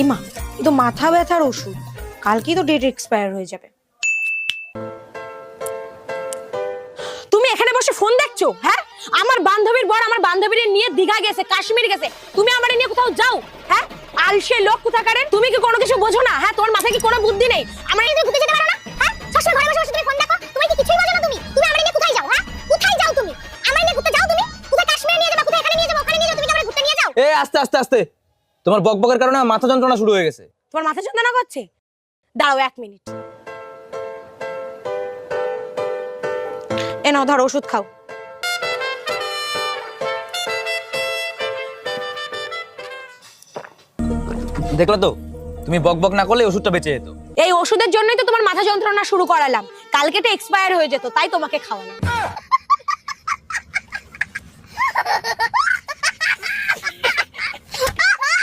ইমা, এ তো মাথা ব্যথার ওষুধ, কালকেই তো ডেট এক্সপায়ার হয়ে যাবে। তুমি এখানে বসে ফোন দেখছো? হ্যাঁ, আমার বান্ধবীর বর আমার বান্ধবীর নিয়ে দীঘা গেছে, কাশ্মীর গেছে, তুমি আমারে নিয়ে কোথাও যাও? হ্যাঁ, আলসে লোক কোথাকারের, তুমি কি কোনো কিছু বোঝো না? হ্যাঁ, তোমার মাথায় কি কোনো বুদ্ধি নেই? আমরা নিয়ে ঘুরতে যেতে পারো না? হ্যাঁ, সবসময় ঘরে বসে বসে তুমি ফোন দেখো, তুমি কি কিছুই বোঝো না? তুমি আমারে নিয়ে কোথায় যাও? হ্যাঁ, কোথায় যাও তুমি? আমারে নিয়ে ঘুরতে যাও তুমি? কোথায় কাশ্মীরে নিয়ে যাবা, কোথায় এখানে নিয়ে যাবা, ওখানে নিয়ে যাও, তুমি কি আমারে ঘুরতে নিয়ে যাও? এ আস্তে আস্তে আস্তে, তোমার বকবকের কারণে আমার মাথা যন্ত্রণা শুরু হয়ে গেছে। তোমার মাথা যন্ত্রণা করছে? দাঁড়াও 1 মিনিট। এ নাও, ধরো ওষুধ খাও। দেখলো তো, তুমি বকবক না করলে ওষুধটা বেঁচে যেত। এই ওষুধের জন্যই তো তোমার মাথা যন্ত্রণা শুরু করালাম, কালকে তো এক্সপায়ার হয়ে যেত, তাই তোমাকে খাওয়ালাম।